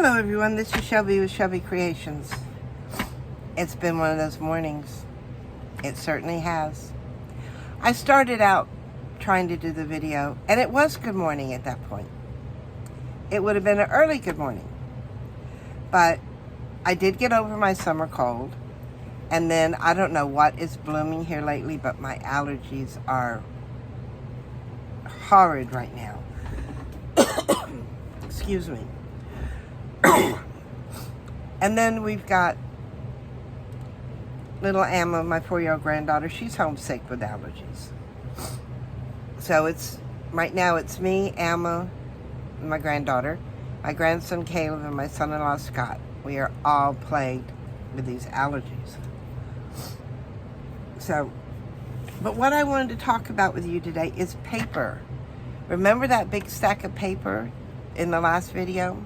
Hello everyone, this is Shelby with Shelby Creations. It's been one of those mornings. It certainly has. I started out trying to do the video, and it was good morning at that point. It would have been an early good morning. But I did get over my summer cold, and then I don't know what is blooming here lately, but my allergies are horrid right now. Excuse me. And then we've got little Emma, my 4-year-old granddaughter. She's homesick with allergies. So right now it's me, Emma, and my granddaughter, my grandson Caleb, and my son-in-law Scott. We are all plagued with these allergies. So, but what I wanted to talk about with you today is paper. Remember that big stack of paper in the last video?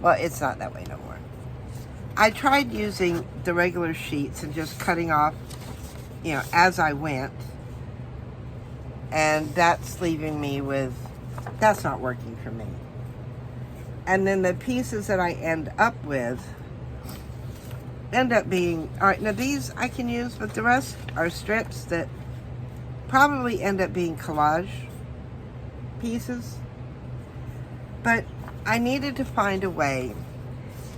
Well, it's not that way no more. I tried using the regular sheets and just cutting off, as I went. And that's leaving me with, that's not working for me. And then the pieces that I end up with end up being, all right, now these I can use, but the rest are strips that probably end up being collage pieces. But I needed to find a way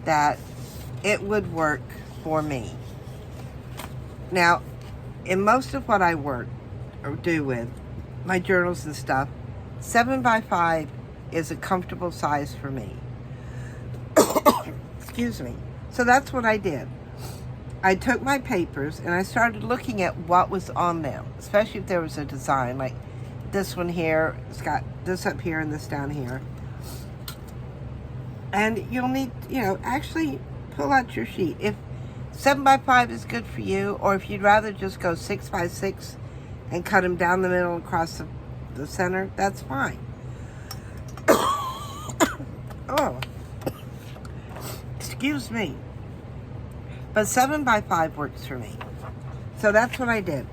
that it would work for me. Now, in most of what I work or do with my journals and stuff, 7x5 is a comfortable size for me. Excuse me. So that's what I did. I took my papers and I started looking at what was on them, especially if there was a design, like this one here. It's got this up here and this down here. And you'll need, actually pull out your sheet. If 7x5 is good for you, or if you'd rather just go 6x6 and cut them down the middle across the center, that's fine. Oh, excuse me. But 7x5 works for me. So that's what I did.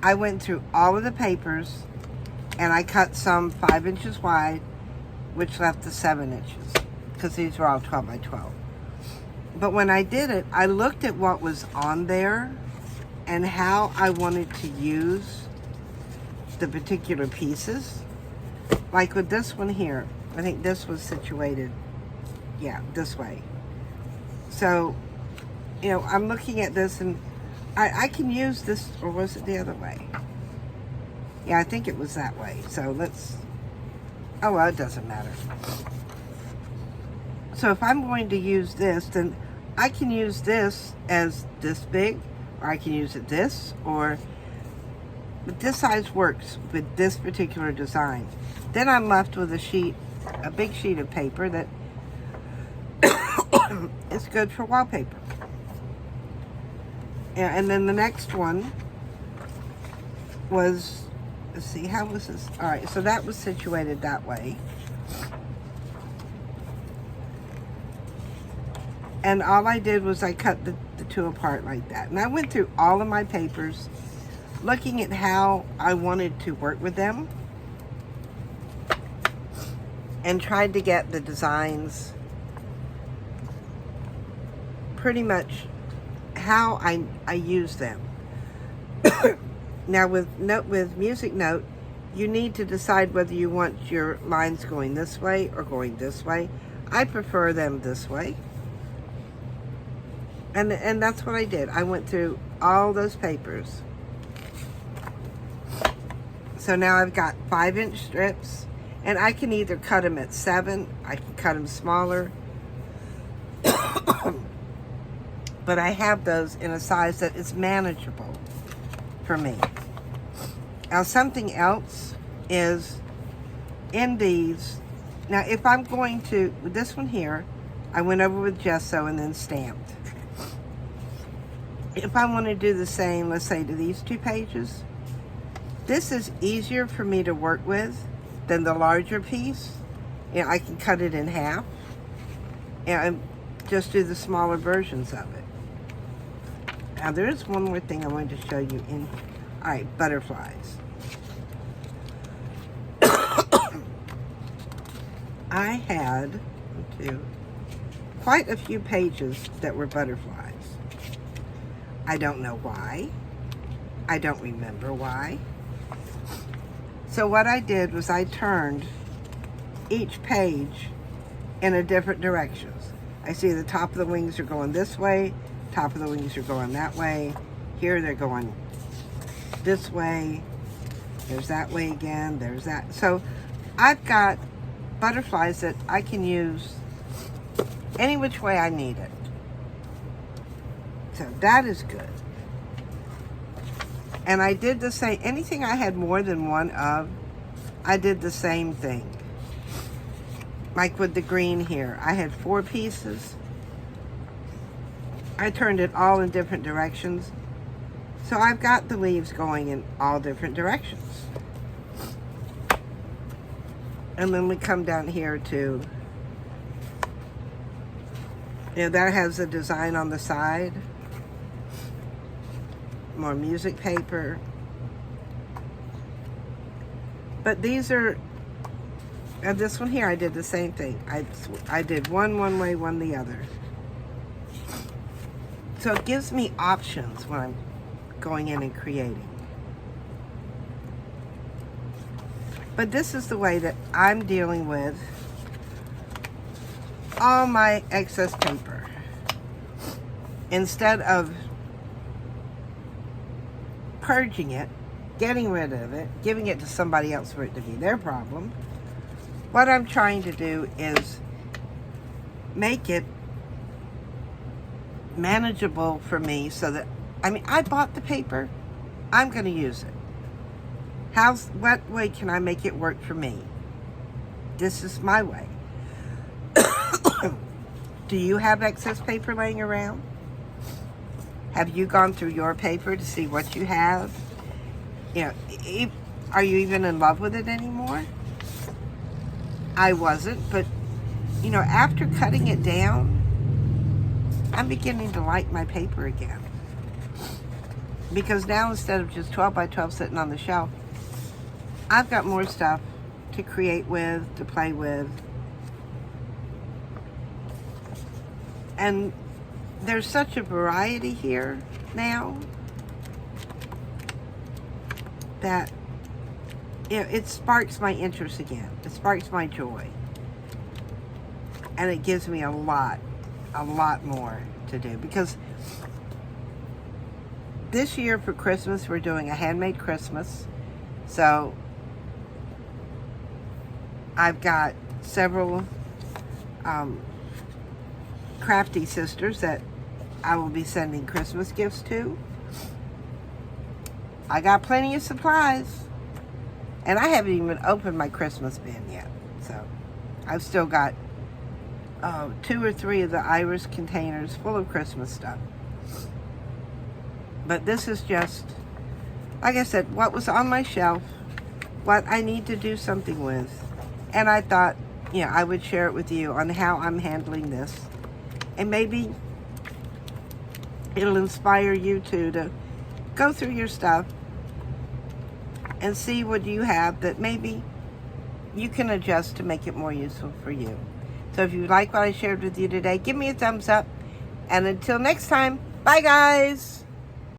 I went through all of the papers and I cut some 5 inches wide, which left the 7 inches, because these were all 12x12. But when I did it, I looked at what was on there and how I wanted to use the particular pieces. Like with this one here, I think this was situated, this way. So, I'm looking at this and I can use this, or was it the other way? Yeah, I think it was that way. So oh well, it doesn't matter. So if I'm going to use this, then I can use this as this big, or I can use it this, but this size works with this particular design. Then I'm left with a big sheet of paper that is good for wallpaper. And then the next one was, let's see, how was this? All right, so that was situated that way. And all I did was I cut the two apart like that. And I went through all of my papers, looking at how I wanted to work with them, and tried to get the designs pretty much how I use them. Now with Music Note, you need to decide whether you want your lines going this way or going this way. I prefer them this way. And that's what I did. I went through all those papers. So now I've got 5-inch strips, and I can either cut them at 7, I can cut them smaller. But I have those in a size that is manageable for me. Now something else is in these. Now if I'm going to, with this one here, I went over with gesso and then stamped. If I want to do the same, let's say to these 2 pages, this is easier for me to work with than the larger piece. I can cut it in half and just do the smaller versions of it. Now there is one more thing I wanted to show you in, all right, butterflies. I had, 1, 2, quite a few pages that were butterflies. I don't know why. I don't remember why. So what I did was I turned each page in a different directions. I see the top of the wings are going this way, top of the wings are going that way. Here they're going this way. There's that way again, there's that. So I've got butterflies that I can use any which way I need it. So that is good. And I did the same, anything I had more than one of, I did the same thing. Like with the green here, I had 4 pieces. I turned it all in different directions. So I've got the leaves going in all different directions. And then we come down here to, that has a design on the side. More music paper. But these are, and this one here, I did the same thing. I did one way, one the other. So it gives me options when I'm going in and creating. But this is the way that I'm dealing with all my excess paper. Instead of purging it, getting rid of it, giving it to somebody else for it to be their problem, what I'm trying to do is make it manageable for me so that, I bought the paper, I'm going to use it. What way can I make it work for me? This is my way. Do you have excess paper laying around? Have you gone through your paper to see what you have? Are you even in love with it anymore? I wasn't, but after cutting it down, I'm beginning to like my paper again. Because now instead of just 12 by 12 sitting on the shelf, I've got more stuff to create with, to play with. And there's such a variety here now that it sparks my interest again. It sparks my joy. And it gives me a lot more to do. Because this year for Christmas, we're doing a handmade Christmas. So I've got several crafty sisters that I will be sending Christmas gifts to. I got plenty of supplies. And I haven't even opened my Christmas bin yet. So I've still got 2 or 3 of the Iris containers full of Christmas stuff. But this is just, like I said, what was on my shelf, what I need to do something with. And I thought, I would share it with you on how I'm handling this. And maybe it'll inspire you to go through your stuff and see what you have that maybe you can adjust to make it more useful for you. So if you like what I shared with you today, give me a thumbs up. And until next time, bye guys.